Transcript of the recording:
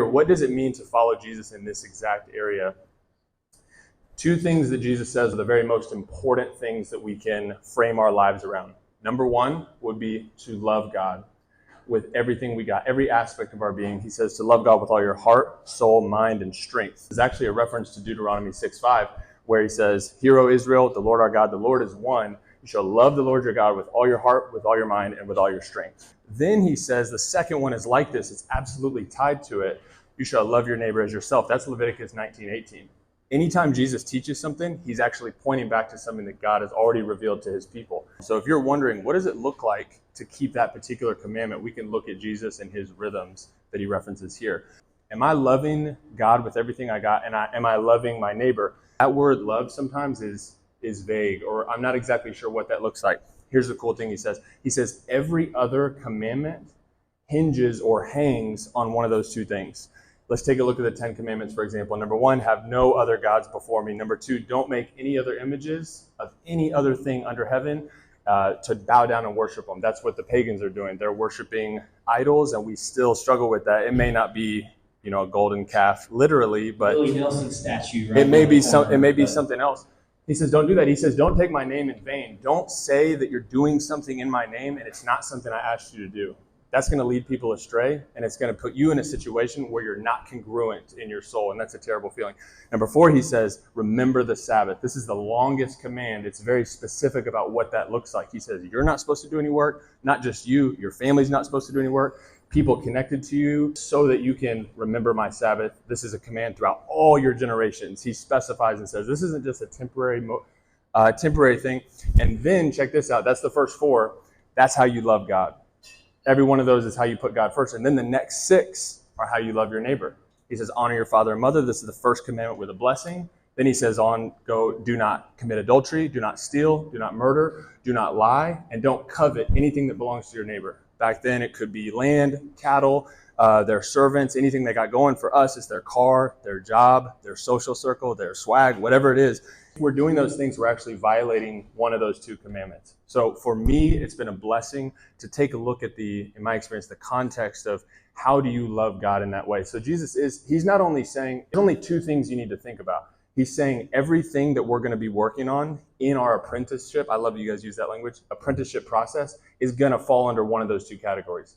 What does it mean to follow Jesus in this exact area? Two things that Jesus says are the very most important things that we can frame our lives around. Number one would be to love God with everything we got, every aspect of our being. He says to love God with all your heart, soul, mind, and strength. It's actually a reference to Deuteronomy 6:5, where he says, "Hear, O Israel, the Lord our God, the Lord is one. You shall love the Lord your God with all your heart, with all your mind, and with all your strength." Then he says the second one is like this. It's absolutely tied to it. You shall love your neighbor as yourself. That's Leviticus 19:18. Anytime Jesus teaches something, he's actually pointing back to something that God has already revealed to his people. So if you're wondering, what does it look like to keep that particular commandment, we can look at Jesus and his rhythms that he references here. Am I loving God with everything I got? And am I loving my neighbor? That word love sometimes is vague, or I'm not exactly sure what that looks like. Here's the cool thing he says. He says every other commandment hinges or hangs on one of those two things. Let's take a look at the 10 Commandments, for example. Number one, have no other gods before me. Number two, don't make any other images of any other thing under heaven to bow down and worship them. That's what the pagans are doing. They're worshiping idols, and we still struggle with that. It may not be, a golden calf, literally, but Willie Nelson statue, right? It may be something else. He says, don't do that. He says, don't take my name in vain. Don't say that you're doing something in my name and it's not something I asked you to do. That's going to lead people astray, and it's going to put you in a situation where you're not congruent in your soul, and that's a terrible feeling. Number four, he says, remember the Sabbath. This is the longest command. It's very specific about what that looks like. He says, you're not supposed to do any work, not just you, your family's not supposed to do any work, people connected to you, so that you can remember my Sabbath. This is a command throughout all your generations. He specifies and says, this isn't just a temporary thing. And then, check this out, that's the first four. That's how you love God. Every one of those is how you put God first. And then the next six are how you love your neighbor. He says, honor your father and mother. This is the first commandment with a blessing. Then he says, do not commit adultery, do not steal, do not murder, do not lie, and don't covet anything that belongs to your neighbor. Back then, it could be land, cattle, their servants, anything they got going. For us, it's their car, their job, their social circle, their swag, whatever it is. If we're doing those things, we're actually violating one of those two commandments. So for me, it's been a blessing to take a look at in my experience, the context of how do you love God in that way. So he's not only saying, there's only two things you need to think about. He's saying everything that we're going to be working on in our apprenticeship, I love you guys use that language, apprenticeship process, is going to fall under one of those two categories.